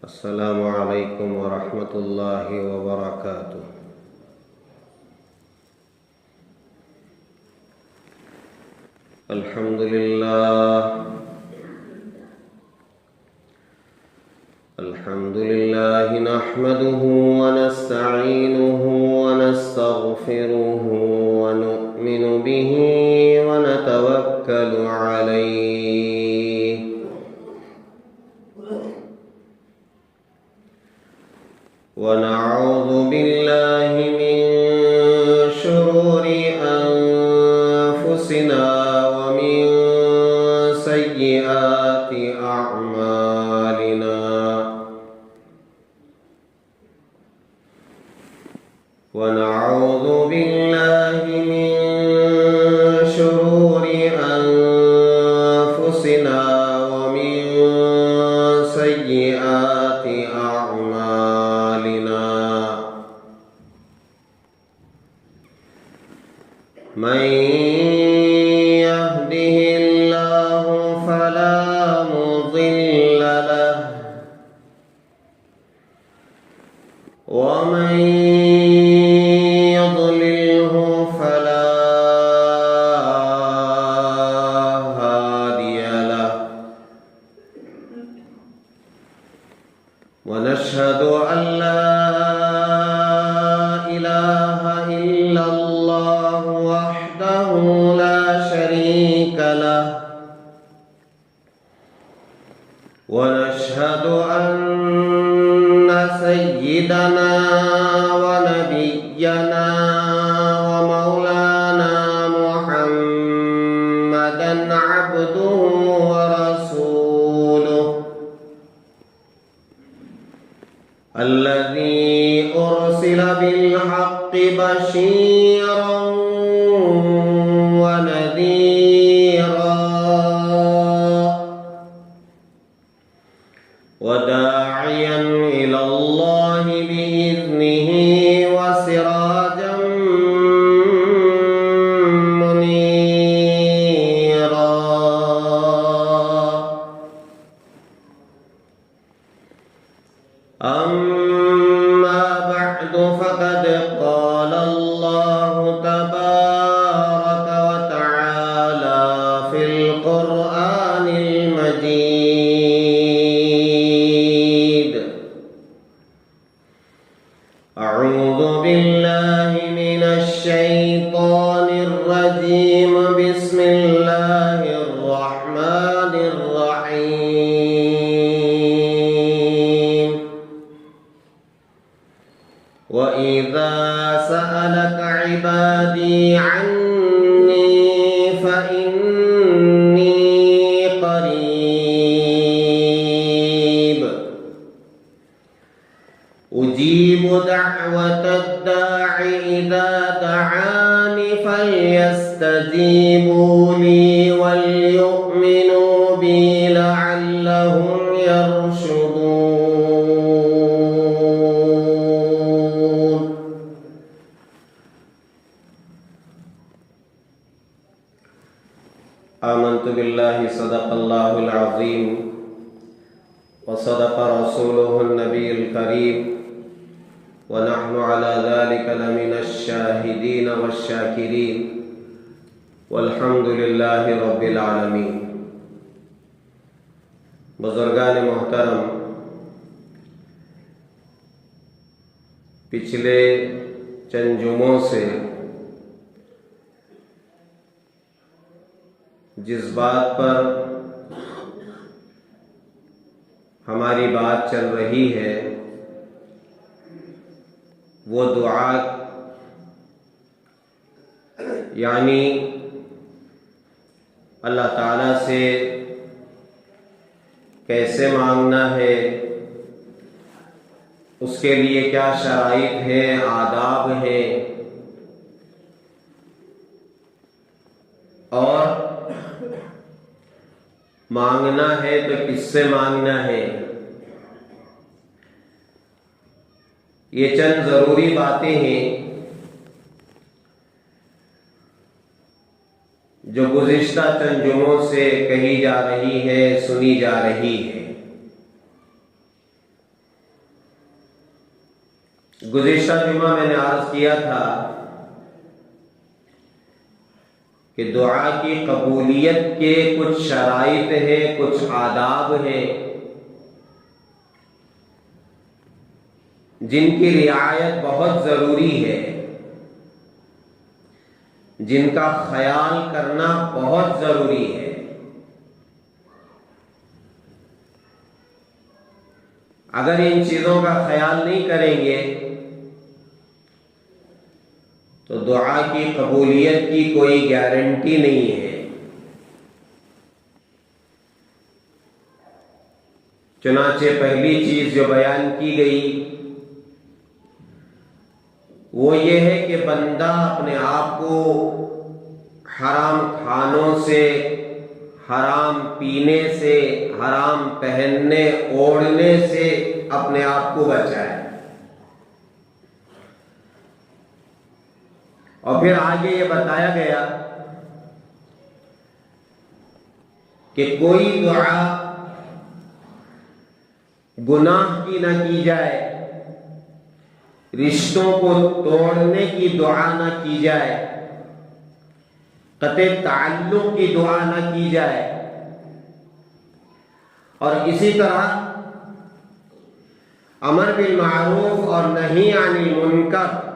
السلام علیکم ورحمۃ اللہ وبرکاتہ۔ الحمد للہ نحمده ونستعینه ونستغفره ونؤمن به ونتوکل علیہ ونعوذ باللہ من شرور انفسنا ومن سیئات اعمالنا ونعوذ باللہ من شرور انفسنا ومن سیئات اعمالنا من يهده الله فلا مضل له ومن يضلله فلا هادي له ونشهد أن لا إله إلا الله وحده لا شريك له ونشهد أن سيدنا ونبينا ومولانا محمدا عبده ورسوله الذي أرسل بالحق بشيرا ونذيرا وداعيا إلى الله بإذنه وسراجا منيرا أما بعد فقد قال الله تبارك وتعالى في القرآن المجيد أعوذ بالله من الشيطان الرجيم بسم الله الرحمن الرحيم وإذا سألك عبادي عني فإني قريب أجيب دعوة الداع إذا دعان فليستجيبوا لي وليؤمنوا بي لعلهم يرشدون۔ آمنت بالله صدق الله العظيم وصدق رسوله النبي الكريم ونحن على ذلك لمن الشاهدين والشاكرين والحمد لله رب العالمين۔ بزرگان محترم، پچھلے چند جمعوں سے جس بات پر ہماری بات چل رہی ہے وہ دعا یعنی اللہ تعالیٰ سے کیسے مانگنا ہے، اس کے لیے کیا شرائط ہے، آداب ہے، اور مانگنا ہے تو کس سے مانگنا ہے، یہ چند ضروری باتیں ہیں جو گزشتہ چند جمعوں سے کہی جا رہی ہے، سنی جا رہی ہے۔ گزشتہ جمعہ میں نے عرض کیا تھا کہ دعا کی قبولیت کے کچھ شرائط ہیں، کچھ آداب ہیں جن کی رعایت بہت ضروری ہے، جن کا خیال کرنا بہت ضروری ہے۔ اگر ان چیزوں کا خیال نہیں کریں گے تو دعا کی قبولیت کی کوئی گارنٹی نہیں ہے۔ چنانچہ پہلی چیز جو بیان کی گئی وہ یہ ہے کہ بندہ اپنے آپ کو حرام کھانوں سے، حرام پینے سے، حرام پہننے اوڑھنے سے اپنے آپ کو بچائے۔ اور پھر آگے یہ بتایا گیا کہ کوئی دعا گناہ کی نہ کی جائے، رشتوں کو توڑنے کی دعا نہ کی جائے، قطع تعلق کی دعا نہ کی جائے، اور اسی طرح امر بالمعروف اور نہی عن المنکر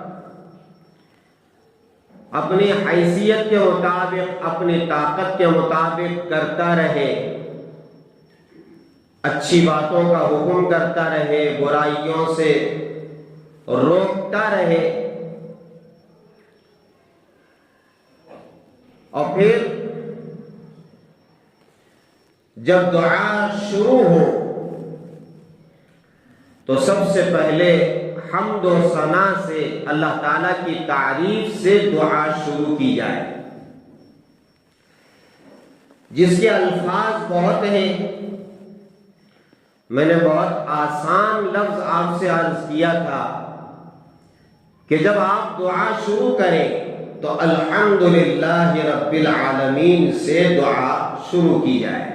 اپنی حیثیت کے مطابق، اپنی طاقت کے مطابق کرتا رہے، اچھی باتوں کا حکم کرتا رہے، برائیوں سے روکتا رہے، اور پھر جب دعا شروع ہو تو سب سے پہلے حمد و ثنا سے، اللہ تعالیٰ کی تعریف سے دعا شروع کی جائے، جس کے الفاظ بہت ہیں۔ میں نے بہت آسان لفظ آپ سے عرض کیا تھا کہ جب آپ دعا شروع کریں تو الحمدللہ رب العالمین سے دعا شروع کی جائے۔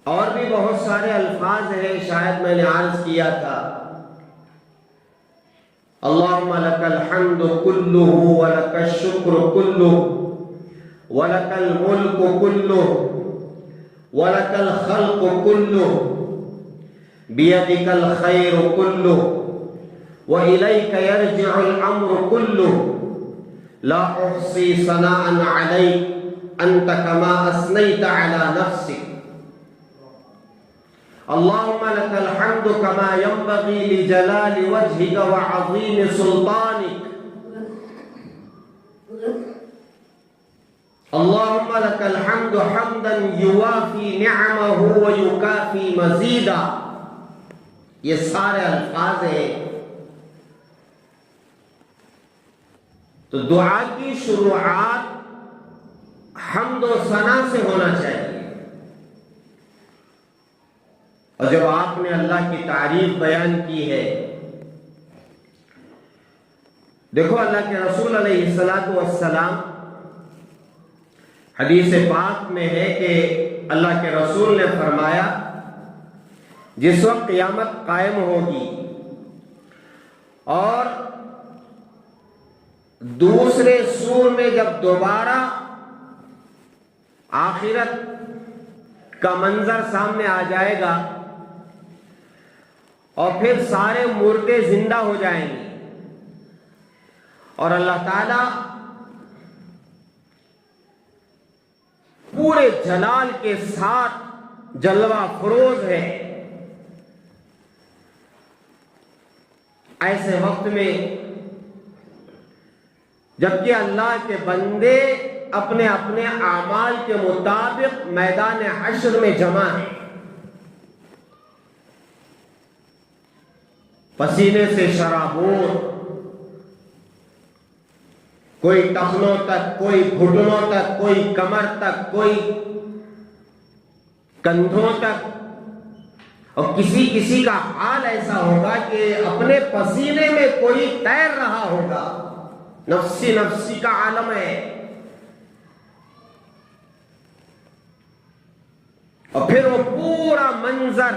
اور بھی بہت سارے الفاظ ہیں، شاید میں نے عرض کیا تھا اللہم لک الحمد کلہ ولک الشکر کلہ ولک الملک کلہ ولک الخلق کلہ بیدک الخیر کلہ وإلیک یرجع الامر کلہ لا احصی ثناء علیک انت کما اثنیت علی نفسک اللہم لک الحمد کما ينبغی لجلال وجہک وعظیم سلطانک اللہم لک الحمد حمدا یوافی نعمہ ویکافی مزیدا۔ یہ سارے الفاظ ہیں۔ تو دعا کی شروعات حمد و ثنا سے ہونا چاہیے، اور جب آپ نے اللہ کی تعریف بیان کی ہے، دیکھو اللہ کے رسول علیہ السلام حدیث پاک میں ہے کہ اللہ کے رسول نے فرمایا جس وقت قیامت قائم ہوگی اور دوسرے سور میں جب دوبارہ آخرت کا منظر سامنے آ جائے گا اور پھر سارے مردے زندہ ہو جائیں گے اور اللہ تعالی پورے جلال کے ساتھ جلوہ فروز ہے، ایسے وقت میں جبکہ اللہ کے بندے اپنے اپنے اعمال کے مطابق میدان حشر میں جمع ہیں، پسینے سے شرابور، کوئی ٹخنوں تک، کوئی گھٹنوں تک، کوئی کمر تک، کوئی کندھوں تک، اور کسی کسی کا حال ایسا ہوگا کہ اپنے پسینے میں کوئی تیر رہا ہوگا، نفسی نفسی کا عالم ہے۔ اور پھر وہ پورا منظر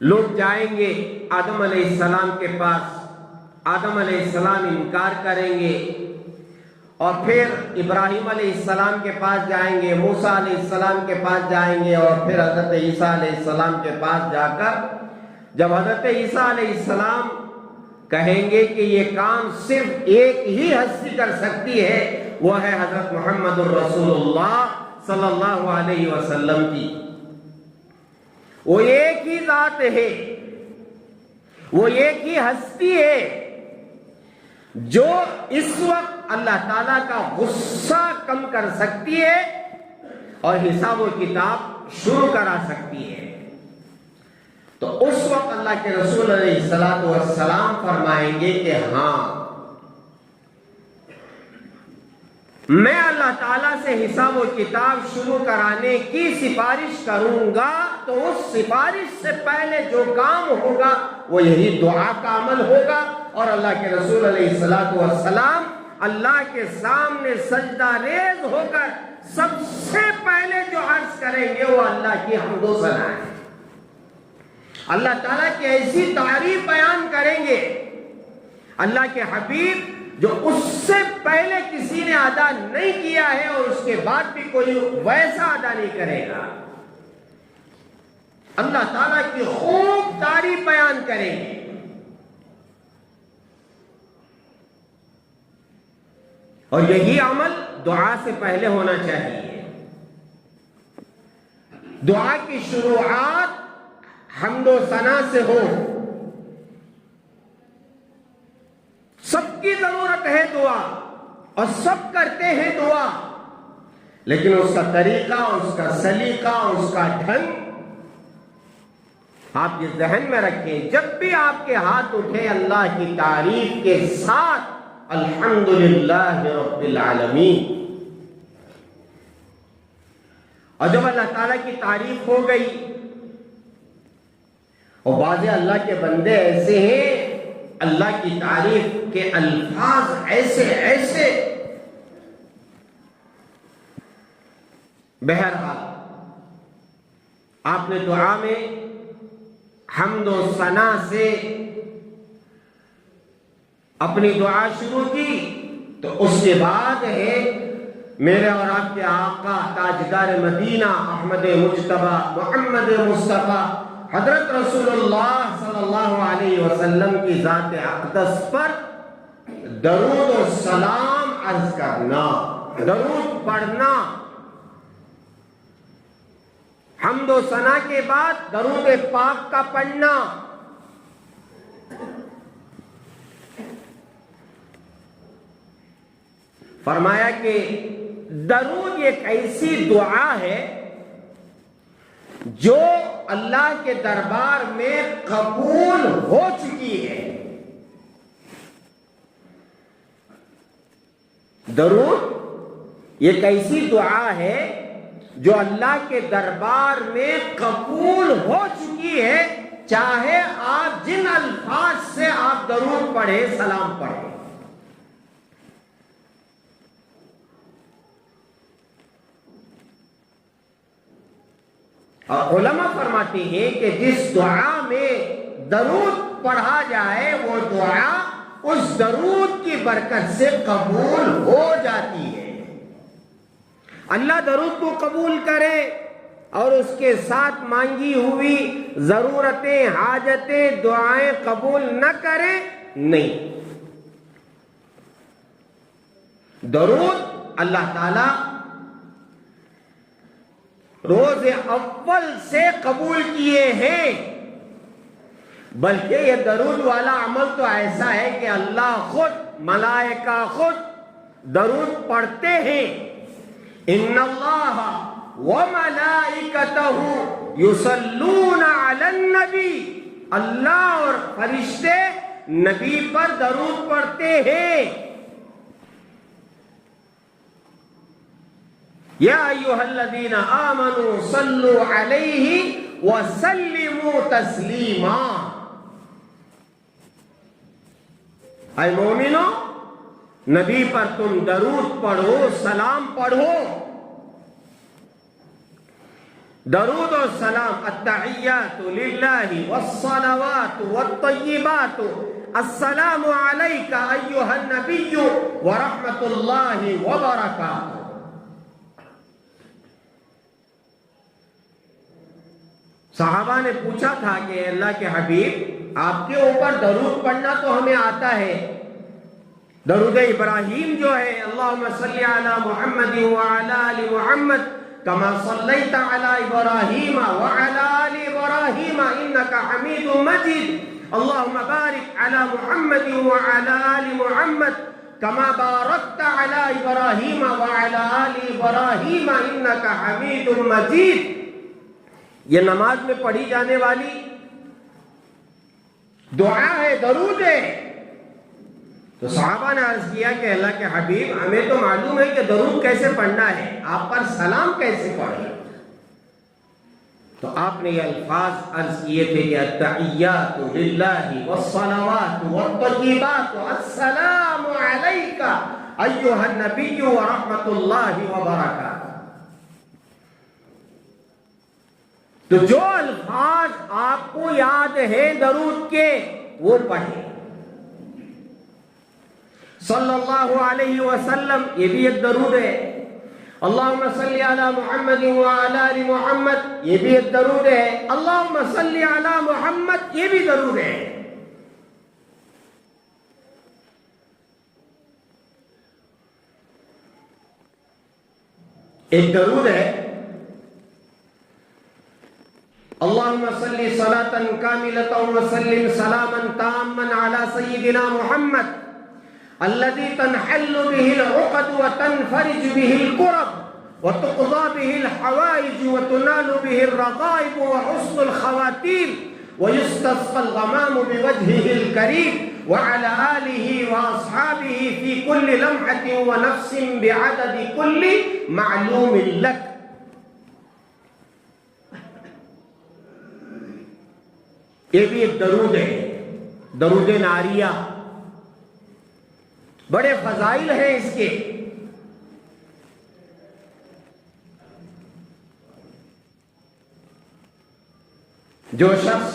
لوگ جائیں گے آدم علیہ السلام کے پاس، آدم علیہ السلام انکار کریں گے، اور پھر ابراہیم علیہ السلام کے پاس جائیں گے، موسیٰ علیہ السلام کے پاس جائیں گے، اور پھر حضرت عیسیٰ علیہ السلام کے پاس جا کر جب حضرت عیسیٰ علیہ السلام کہیں گے کہ یہ کام صرف ایک ہی ہستی کر سکتی ہے، وہ ہے حضرت محمد الرسول اللہ صلی اللہ علیہ وسلم کی، وہ ایک ہی ذات ہے، وہ ایک ہی ہستی ہے جو اس وقت اللہ تعالیٰ کا غصہ کم کر سکتی ہے اور حساب و کتاب شروع کرا سکتی ہے۔ تو اس وقت اللہ کے رسول علیہ السلام فرمائیں گے کہ ہاں میں اللہ تعالیٰ سے حساب و کتاب شروع کرانے کی سفارش کروں گا، تو اس سفارش سے پہلے جو کام ہوگا وہ یہی دعا کا عمل ہوگا، اور اللہ کے رسول علیہ السلام اللہ کے سامنے سجدہ ریز ہو کر سب سے پہلے جو عرض کریں گے وہ اللہ کی حمد و ثنا ہے، اللہ تعالیٰ کی ایسی تعریف بیان کریں گے، اللہ کے حبیب جو اس سے پہلے کسی نے ادا نہیں کیا ہے اور اس کے بعد بھی کوئی ویسا ادا نہیں کرے گا، اللہ تعالیٰ کی خوب تعریف بیان کریں گے۔ اور یہی عمل دعا سے پہلے ہونا چاہیے۔ دعا کی شروعات حمد و ثنا سے ہو۔ سب کی ضرورت ہے دعا اور سب کرتے ہیں دعا، لیکن اس کا طریقہ، اس کا سلیقہ، اس کا ڈھنگ آپ یہ ذہن میں رکھیں، جب بھی آپ کے ہاتھ اٹھے اللہ کی تعریف کے ساتھ الحمدللہ رب العالمین، اور جب اللہ تعالیٰ کی تعریف ہو گئی، اور بعض اللہ کے بندے ایسے ہیں اللہ کی تعریف کے الفاظ ایسے بہرحال آپ نے دعا میں حمد و ثنا سے اپنی دعا شروع کی، تو اس کے بعد ہے میرے اور آپ کے آقا تاجدار مدینہ احمد مجتبی محمد مصطفیٰ حضرت رسول اللہ صلی اللہ علیہ وسلم کی ذات اقدس پر درود و سلام عرض کرنا، درود پڑھنا، حمد و ثنا کے بعد درود پاک کا پڑھنا۔ فرمایا کہ درود ایک ایسی دعا ہے جو اللہ کے دربار میں قبول ہو چکی ہے۔ درود ایک ایسی دعا ہے جو اللہ کے دربار میں قبول ہو چکی ہے، چاہے آپ جن الفاظ سے آپ درود پڑھیں، سلام پڑھیں۔ اور علماء فرماتے ہیں کہ جس دعا میں درود پڑھا جائے وہ دعا اس درود کی برکت سے قبول ہو جاتی ہے۔ اللہ درود کو قبول کرے اور اس کے ساتھ مانگی ہوئی ضرورتیں، حاجتیں، دعائیں قبول نہ کرے، نہیں۔ درود اللہ تعالی روز اول سے قبول کیے ہیں، بلکہ یہ درود والا عمل تو ایسا ہے کہ اللہ خود، ملائکہ خود درود پڑھتے ہیں۔ ان اللہ وملائکتہ یصلون علی النبی، اللہ اور فرشتے نبی پر درود پڑھتے ہیں۔ یا ایھا الذین آمنوا صلوا علیہ وسلموا تسلیما، اے مومنو نبی پر تم درود پڑھو، سلام پڑھو۔ درود و سلام التحیات للہ والصلوات والطیبات السلام علیک ایھا النبی ورحمۃ اللہ وبرکاتہ. صحابہ نے پوچھا تھا کہ اللہ کے حبیب آپ کے اوپر درود پڑھنا تو ہمیں آتا ہے، درود ابراہیم جو ہے اللہم صلی علی محمد وعلی آل محمد کما صلیت علی ابراہیم وعلی آل ابراہیم انک حمید مجید اللہم بارک علی محمد وعلی آل محمد کما بارکت علی ابراہیم وعلی آل ابراہیم انک حمید مجید. یہ نماز میں پڑھی جانے والی دعا ہے، درود ہے. تو صحابہ نے عرض کیا کہ اللہ کے حبیب ہمیں تو معلوم ہے کہ درود کیسے پڑھنا ہے، آپ پر سلام کیسے پڑھیں؟ تو آپ نے یہ الفاظ عرض کیے تھے کہ التحیات للہ والصلوات والطیبات السلام علیک ایھا النبی ورحمۃ اللہ وبرکاتہ. تو جو الفاظ آپ کو یاد ہے درود کے وہ پڑھیں. صلی اللہ علیہ وسلم یہ بھی ایک درود ہے. اللہم صلی علی محمد وعلی آل محمد یہ بھی ایک درود ہے. اللہم صلی علی محمد یہ بھی درود ہے. ایک درود ہے اللہم صلی صلاۃ کاملۃ وسلم سلاما تاما علی سیدنا محمد الذي تنحل به العقد وتنفرج به الكرب وتقضى به الحوائج وتنال به الرغائب وحسن الخواتيم ويستسقى الغمام بوجهه الكريم وعلى آله وأصحابه في كل لمحة ونفس بعدد كل معلوم لك. یہ بھی ایک درود ہے، درود ناریہ. بڑے فضائل ہیں اس کے. جو شخص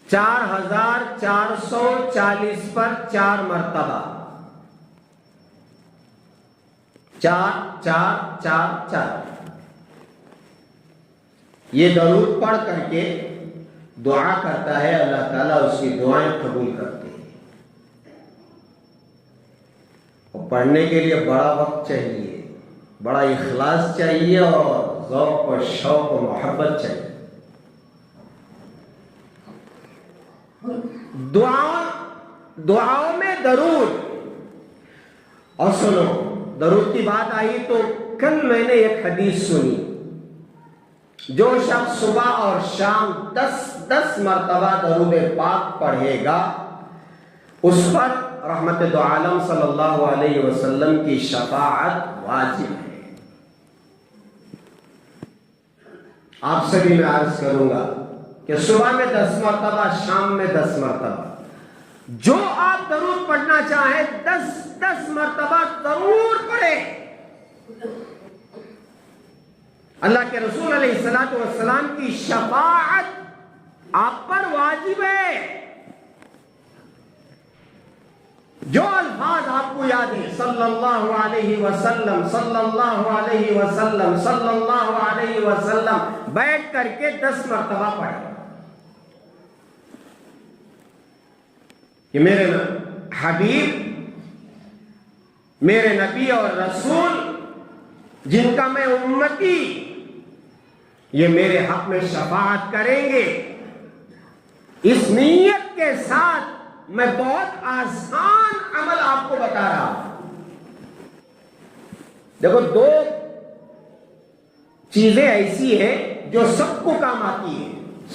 4440 پر 4 مرتبہ 4444 یہ درود پڑھ کر کے دعا کرتا ہے، اللہ تعالیٰ اس کی دعائیں قبول کرتے ہیں. اور پڑھنے کے لیے بڑا وقت چاہیے، بڑا اخلاص چاہیے اور ذوق و شوق و محبت چاہیے. دعاؤں میں درود. اور سنو، درود کی بات آئی تو کل میں نے ایک حدیث سنی، جو شخص صبح اور شام 10 مرتبہ درود پاک پڑھے گا اس پر رحمت دو عالم صلی اللہ علیہ وسلم کی شفاعت واجب ہے. آپ سے بھی میں عرض کروں گا کہ صبح میں 10 مرتبہ، شام میں 10 مرتبہ، جو آپ درود پڑھنا چاہیں 10 مرتبہ ضرور پڑھیں. اللہ کے رسول علیہ الصلوۃ والسلام کی شفاعت آپ پر واجب ہے. جو الفاظ آپ کو یاد ہیں، صلی اللہ علیہ وسلم، صلی اللہ علیہ وسلم، صلی اللہ علیہ وسلم، بیٹھ کر کے 10 مرتبہ پڑھیں. کہ میرے حبیب، میرے نبی اور رسول جن کا میں امتی، یہ میرے حق میں شفاعت کریں گے. اس نیت کے ساتھ میں بہت آسان عمل آپ کو بتا رہا ہوں. دیکھو، 2 چیزیں ایسی ہیں جو سب کو کام آتی ہیں،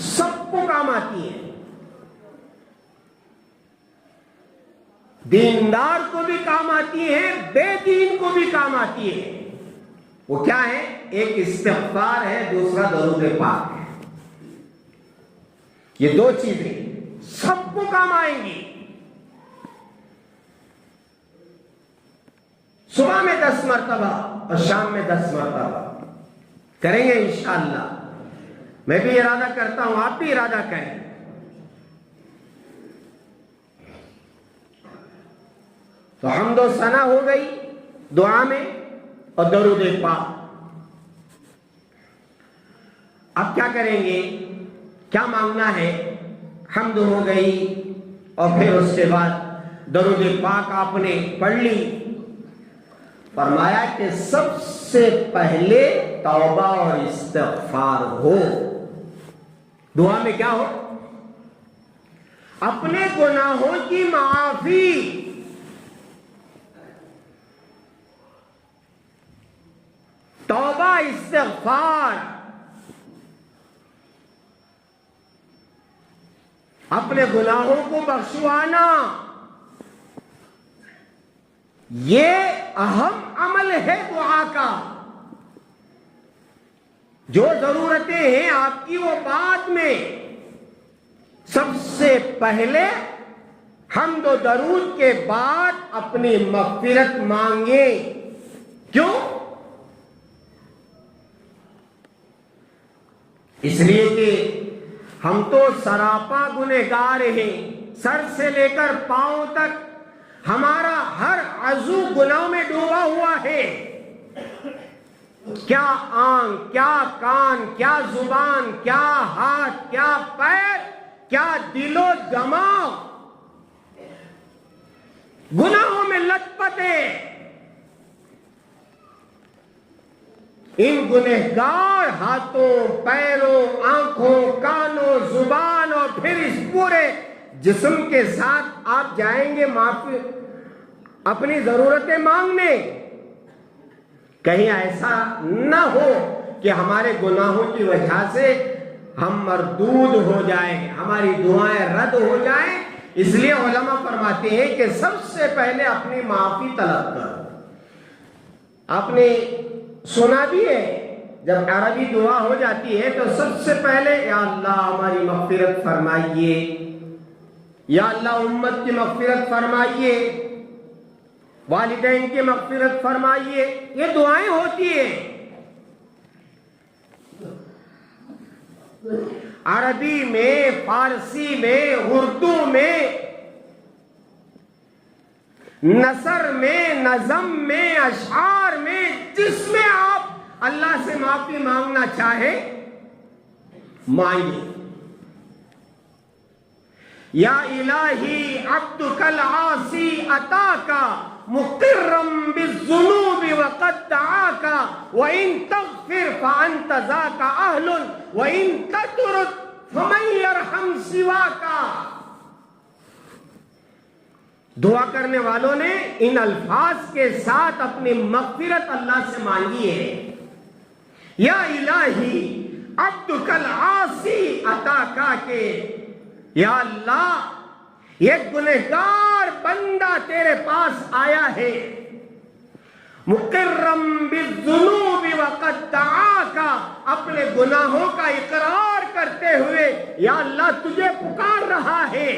سب کو کام آتی ہیں. دیندار کو بھی کام آتی ہیں، بے دین کو بھی کام آتی ہے. وہ کیا ہے؟ ایک استغفار ہے، دوسرا درود پاک ہے. یہ 2 چیزیں سب کو کام آئیں گی. صبح میں 10 مرتبہ، اور شام میں 10 مرتبہ کریں گے انشاءاللہ. میں بھی ارادہ کرتا ہوں، آپ بھی ارادہ کریں. تو حمد و ثنا ہو گئی دعا میں اور درود پاک. اب کیا کریں گے؟ کیا مانگنا ہے؟ حمد ہو گئی اور پھر اس کے بعد درود پاک آپ نے پڑھ لی. فرمایا کہ سب سے پہلے توبہ اور استغفار ہو. دعا میں کیا ہو؟ اپنے گناہوں کی معافی. توبہ استغفار، اپنے گناہوں کو بخشوانا، یہ اہم عمل ہے دعا کا. جو ضرورتیں ہیں آپ کی وہ بعد میں، سب سے پہلے حمد و درود کے بعد اپنی مغفرت مانگیں. کیوں؟ اس لیے کہ ہم تو سراپا گنہگار ہیں، سر سے لے کر پاؤں تک ہمارا ہر عضو گناہ میں ڈوبا ہوا ہے. کیا آنکھ، کیا کان، کیا زبان، کیا ہاتھ، کیا پیر، کیا دل و دماغ گناہوں میں لت پت ہے. ان گنہگار ہاتھوں، پیروں، آنکھوں، کانوں، زبان اور پھر اس پورے جسم کے ساتھ آپ جائیں گے معافی اپنی ضرورتیں مانگنے. کہیں ایسا نہ ہو کہ ہمارے گناہوں کی وجہ سے ہم مردود ہو جائیں، ہماری دعائیں رد ہو جائیں. اس لیے علماء فرماتے ہیں کہ سب سے پہلے اپنی معافی طلب کرو. آپ نے سنا بھی ہے جب عربی دعا ہو جاتی ہے تو سب سے پہلے یا اللہ ہماری مغفرت فرمائیے، یا اللہ امت کی مغفرت فرمائیے، والدین کی مغفرت فرمائیے، یہ دعائیں ہوتی ہیں. عربی میں، فارسی میں، اردو میں، نثر میں، نظم میں، اشعار میں، جس میں آپ اللہ سے معافی مانگنا چاہیں مانگیں. یا الہی عبدک العاصی اتاک مقرا بالذنوب وقد دعاک وان تغفر فانت ذاک اہل وان تطرد فمن یرحم سواک. دعا کرنے والوں نے ان الفاظ کے ساتھ اپنی مغفرت اللہ سے مانگی ہے. یا الہی عبدک العاصی اتاک، کے یا اللہ یہ گنہگار بندہ تیرے پاس آیا ہے، مقرم بالذنوب وقد دعاک، اپنے گناہوں کا اقرار کرتے ہوئے یا اللہ تجھے پکار رہا ہے.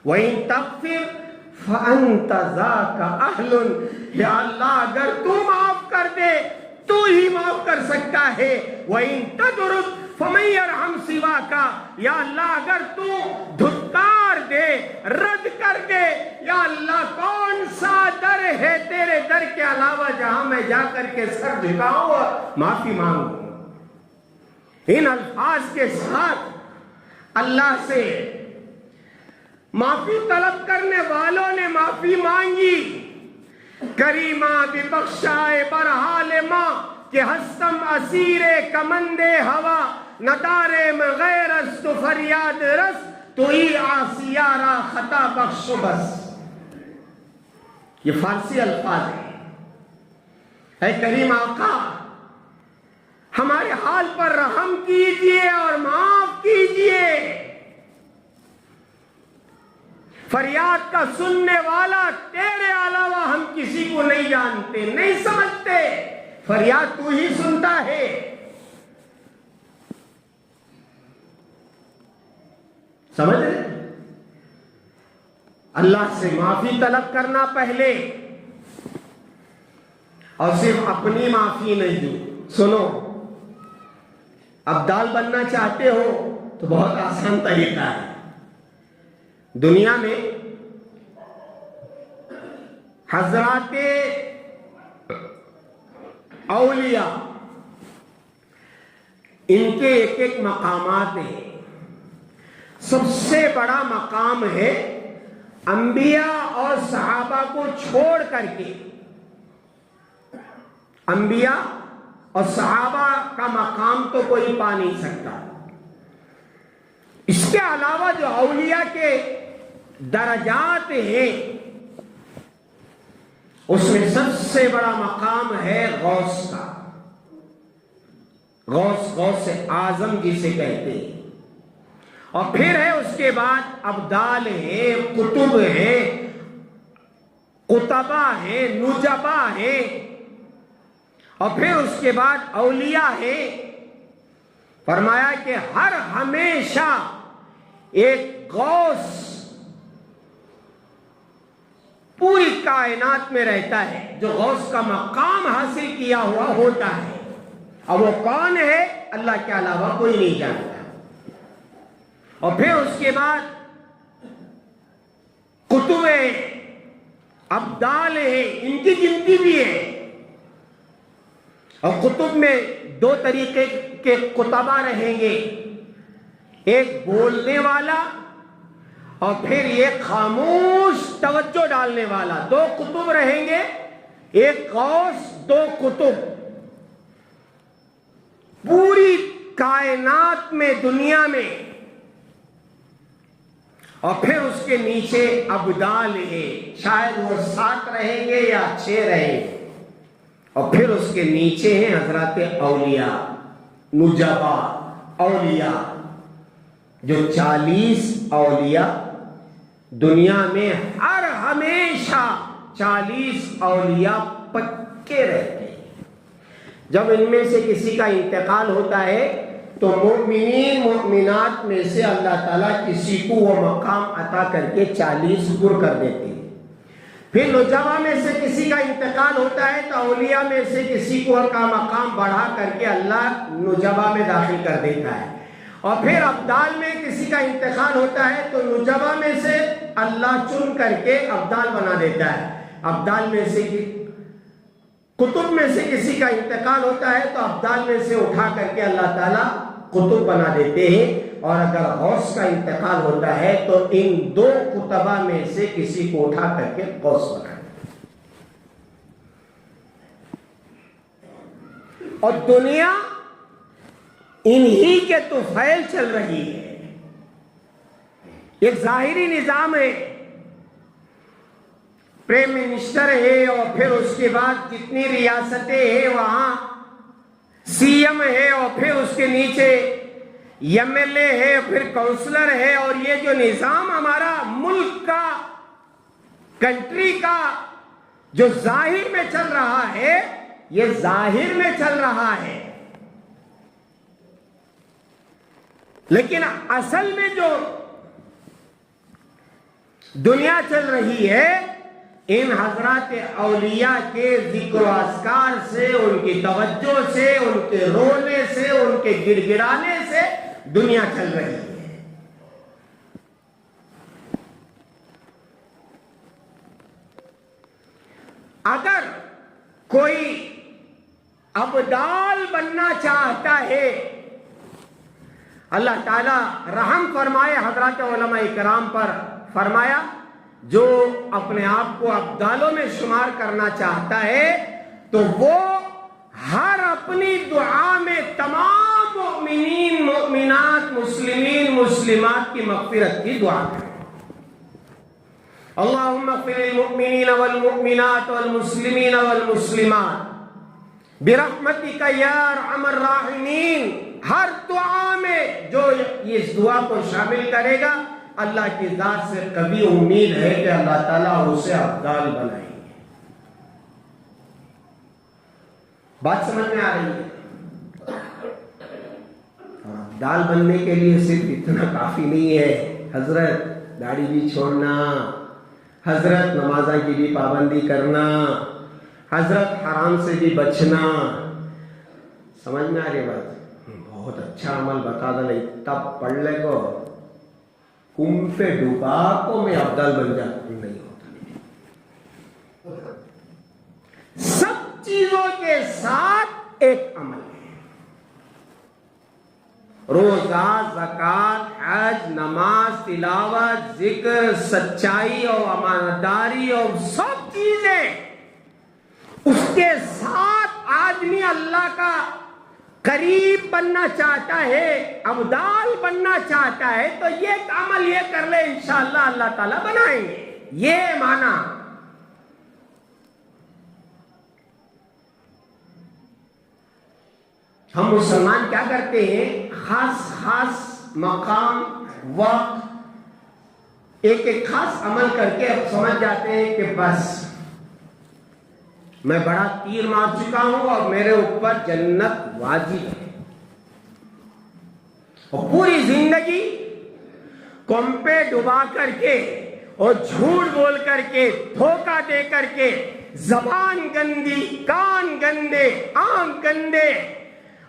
وَإِن تَغْفِرْ فَأَنْتَ ذَاكَ أَهْلٌ، یا اللہ اگر تو معاف کر دے تو ہی معاف کر سکتا ہے. وَإِن تَدْرُدْ فَمَن يَرْحَمْ سِوَاكَ، یا اللہ اگر تو دھتکار دے، رد کر دے، یا اللہ کون سا در ہے تیرے در کے علاوہ جہاں میں جا کر کے سر جھکاؤں اور معافی مانگوں. ان الفاظ کے ساتھ اللہ سے معافی طلب کرنے والوں نے معافی مانگی. کریمہ ببخشائے برحال ماں کہ ہستم اسیر کمند ہوا، ندارے میں غیر است فریاد رس، تو ہی آسیارا خطا بخش بس. یہ فارسی الفاظ ہیں. اے کریم آقا ہمارے حال پر رحم کیجئے اور معاف کیجئے. فریاد کا سننے والا تیرے علاوہ ہم کسی کو نہیں جانتے، نہیں سمجھتے. فریاد تو ہی سنتا ہے. سمجھ رہے؟ اللہ سے معافی طلب کرنا پہلے، اور صرف اپنی معافی نہیں دی. سنو، ابدال بننا چاہتے ہو تو بہت آسان طریقہ ہے. دنیا میں حضرات اولیاء، ان کے ایک ایک مقامات ہیں. سب سے بڑا مقام ہے انبیاء اور صحابہ کو چھوڑ کر کے. انبیاء اور صحابہ کا مقام تو کوئی پا نہیں سکتا. اس کے علاوہ جو اولیاء کے درجات ہیں، اس میں سب سے بڑا مقام ہے غوث کا. غوث اعظم جسے کہتے ہیں. اور پھر ہے اس کے بعد ابدال ہے، قطب ہے، قطبہ ہے، نجبہ ہے، اور پھر اس کے بعد اولیاء ہے. فرمایا کہ ہر ہمیشہ ایک غوث پوری کائنات میں رہتا ہے جو غوث کا مقام حاصل کیا ہوا ہوتا ہے. اب وہ کون ہے؟ اللہ کے علاوہ کوئی نہیں جانتا. اور پھر اس کے بعد قطب ابدال ہے، ان کی گنتی بھی ہے. اور قطب میں دو طریقے کے قطبہ رہیں گے، ایک بولنے والا اور پھر ایک خاموش توجہ ڈالنے والا. دو قطب رہیں گے، ایک غوث، دو قطب. پوری کائنات میں، دنیا میں. اور پھر اس کے نیچے ابدال ہے، شاید وہ 7 رہیں گے یا 6 رہیں گے. اور پھر اس کے نیچے ہیں حضرات اولیاء، نجبا اولیاء، جو 40 اولیاء دنیا میں ہر ہمیشہ 40 اولیاء پکے رہتے ہیں. جب ان میں سے کسی کا انتقال ہوتا ہے تو مومنین مومنات میں سے اللہ تعالیٰ کسی کو وہ مقام عطا کر کے 40 پر کر دیتے ہیں. پھر نجبہ میں سے کسی کا انتقال ہوتا ہے تو اولیاء میں سے کسی کو کا مقام بڑھا کر کے اللہ نجبہ میں داخل کر دیتا ہے. اور پھر ابدال میں کسی کا انتقال ہوتا ہے تو نجبہ میں سے اللہ چن کر کے ابدال بنا دیتا ہے. ابدال میں سے قطب میں سے کسی کا انتقال ہوتا ہے تو ابدال میں سے اٹھا کر کے اللہ تعالیٰ قطب بنا دیتے ہیں. اور اگر غوث کا انتقال ہوتا ہے تو ان 2 قطبہ میں سے کسی کو اٹھا کر کے غوث بنا دیتے ہیں. اور دنیا انہی کے طفیل چل رہی ہے. ایک ظاہری نظام ہے، پرائم منسٹر ہے، اور پھر اس کے بعد جتنی ریاستیں ہیں وہاں سی ایم ہے، اور پھر اس کے نیچے ایم ایل اے ہے، پھر کونسلر ہے. اور یہ جو نظام ہمارا ملک کا، کنٹری کا جو ظاہر میں چل رہا ہے، یہ ظاہر میں چل رہا ہے، لیکن اصل میں جو دنیا چل رہی ہے ان حضرات اولیاء کے ذکر و اذکار سے، ان کی توجہ سے، ان کے رونے سے، ان کے گڑ گڑانے سے دنیا چل رہی ہے. اگر کوئی ابدال بننا چاہتا ہے، اللہ تعالیٰ رحم فرمائے حضرات علماء کرام پر. فرمایا جو اپنے آپ کو ابدالوں میں شمار کرنا چاہتا ہے تو وہ ہر اپنی دعا میں تمام مؤمنین مؤمنات، مسلمین مسلمات کی مغفرت کی دعا کرے. اللہم اغفر للمؤمنین والمؤمنات والمسلمین والمسلمات برحمتک یا ارحم الراحمین. ہر دعا میں جو اس دعا کو شامل کرے گا اللہ کی ذات سے کبھی امید ہے کہ اللہ تعالیٰ اسے ابدال بنائیں گے. بات سمجھ میں آ رہی ہے؟ اور ابدال بننے کے لیے صرف اتنا کافی نہیں ہے حضرت داڑھی بھی چھوڑنا، حضرت نمازاں کی بھی پابندی کرنا، حضرت حرام سے بھی بچنا. سمجھ میں آ رہی بات؟ بہت اچھا عمل بتا دے تب پڑھ لے کو کم پہ ڈوبا کو میں افضل بن جاتا نہیں ہوتا. سب چیزوں کے ساتھ ایک عمل ہے. روزہ، زکات، حج، نماز، تلاوت، ذکر، سچائی اور امانتداری اور سب چیزیں، اس کے ساتھ آدمی اللہ کا قریب بننا چاہتا ہے، ابدال بننا چاہتا ہے، تو یہ عمل یہ کر لے انشاءاللہ اللہ تعالیٰ بنائیں گے. یہ معنی. ہم مسلمان کیا کرتے ہیں؟ خاص مقام، وقت، ایک خاص عمل کر کے اب سمجھ جاتے ہیں کہ بس میں بڑا تیر مار چکا ہوں اور میرے اوپر جنت واجب ہے. اور پوری زندگی کم پہ ڈبا کر کے اور جھوٹ بول کر کے، دھوکہ دے کر کے، زبان گندی، کان گندے، آنکھ گندے،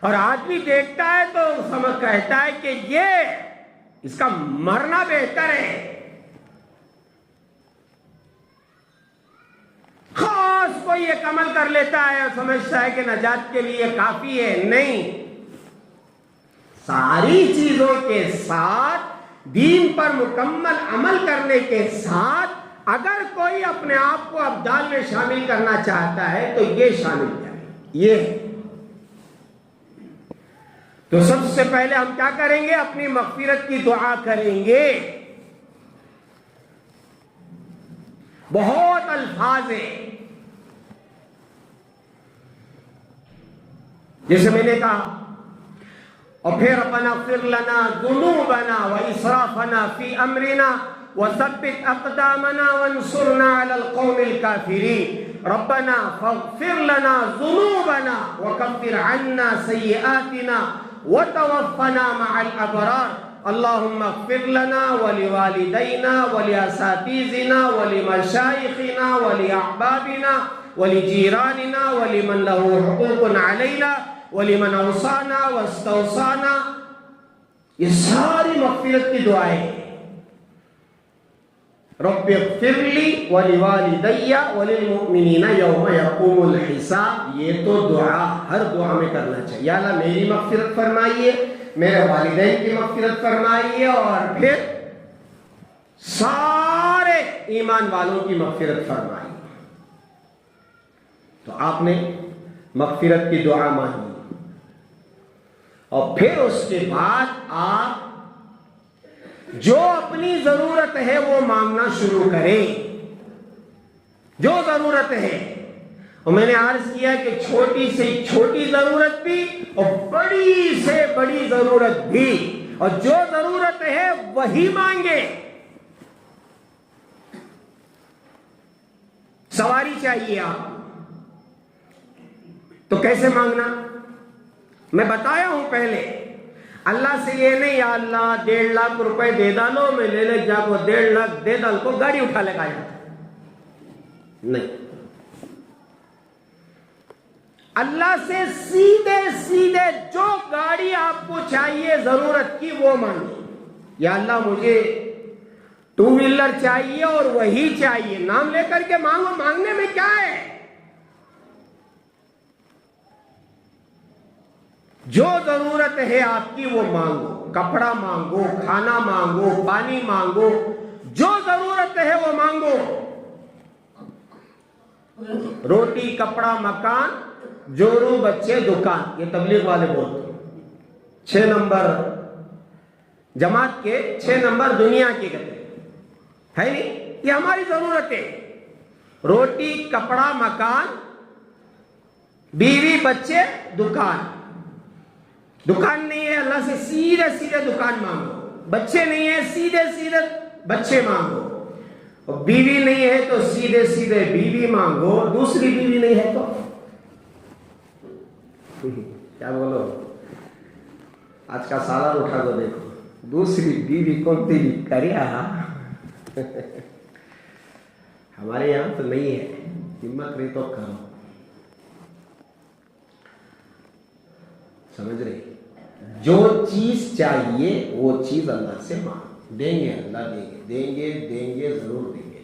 اور آدمی دیکھتا ہے تو سمجھ کہتا ہے کہ یہ اس کا مرنا بہتر ہے. خاص کوئی ایک عمل کر لیتا ہے اور سمجھتا ہے کہ نجات کے لیے کافی ہے. نہیں، ساری چیزوں کے ساتھ، دین پر مکمل عمل کرنے کے ساتھ، اگر کوئی اپنے آپ کو ابدال میں شامل کرنا چاہتا ہے تو یہ شامل کرے. یہ تو سب سے پہلے ہم کیا کریں گے؟ اپنی مغفرت کی دعا کریں گے. بہت الفاظ ہیں، جیسے میں نے کہا، اور پھر ربنا اغفر لنا ذنوبنا واسرافنا فی امرنا وثبت اقدامنا وانصرنا علی القوم الکافرین. ربنا فاغفر لنا ذنوبنا وکفر عنا سیئاتنا وتوفنا مع الابرار. اللهم اغفر لنا ولوالدينا ولأساتذتنا ولمشايخنا ولأحبابنا ولجيراننا ولمن له حقوق علينا ولمن اوصانا واستوصانا. یہ ساری مغفرت کی دعائیں ہیں. رب اغفر لی ولوالدی وللمؤمنین یوم یقوم الحساب. یہ تو دعا ہر دعا میں کرنا چاہیے. یا اللہ میری مغفرت فرمائیے، میرے والدین کی مغفرت فرمائیے، اور پھر سارے ایمان والوں کی مغفرت فرمائیے. تو آپ نے مغفرت کی دعا مانگی، اور پھر اس کے بعد آپ جو اپنی ضرورت ہے وہ مانگنا شروع کریں. جو ضرورت ہے، اور میں نے عرض کیا کہ چھوٹی سے چھوٹی ضرورت بھی اور بڑی سے بڑی ضرورت بھی، اور جو ضرورت ہے وہی مانگے. سواری چاہیے آپ کو، تو کیسے مانگنا؟ میں بتایا ہوں پہلے. اللہ سے یہ نہیں یا اللہ 1.5 لاکھ روپے دے ڈالو، میں لے لے جا کو 1.5 لاکھ دے ڈال کو گاڑی اٹھا لے گا. نہیں، اللہ سے سیدھے سیدھے جو گاڑی آپ کو چاہیے ضرورت کی وہ مانگی. یا اللہ مجھے 2 ویلر چاہیے اور وہی چاہیے، نام لے کر کے مانگو. مانگنے میں کیا ہے؟ جو ضرورت ہے آپ کی وہ مانگو. کپڑا مانگو، کھانا مانگو، پانی مانگو، جو ضرورت ہے وہ مانگو. روٹی، کپڑا، مکان، جورو، بچے، دکان. یہ تبلیغ والے بولتے ہیں. 6 نمبر جماعت کے 6 نمبر دنیا کے کہتے ہے نہیں. یہ ہماری ضرورت ہے. روٹی، کپڑا، مکان، بیوی، بچے، دکان. دکان نہیں ہے، اللہ سے سیدھے سیدھے دکان مانگو. بچے نہیں ہے، سیدھے سیدھے بچے مانگو. اور بیوی نہیں ہے تو سیدھے سیدھے بیوی مانگو. دوسری بیوی نہیں ہے تو کیا بولو، آج کا سالار اٹھا دو دیکھو. دوسری بیوی کون تیری کریا. ہمارے یہاں تو نہیں ہے. ہمت رہی تو کرو. سمجھ رہے ہیں؟ جو چیز چاہیے وہ چیز اللہ سے مانگ، دیں گے اللہ دیں گے ضرور دیں گے،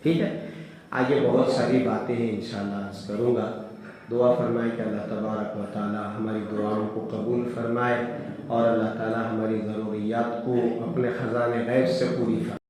ٹھیک ہے۔ آگے بہت ساری باتیں ہیں انشاءاللہ عرض کروں گا۔ دعا فرمائے کہ اللہ تبارک و تعالی ہماری دعاؤں کو قبول فرمائے اور اللہ تعالی ہماری ضروریات کو اپنے خزانے غیب سے پوری فرمائے۔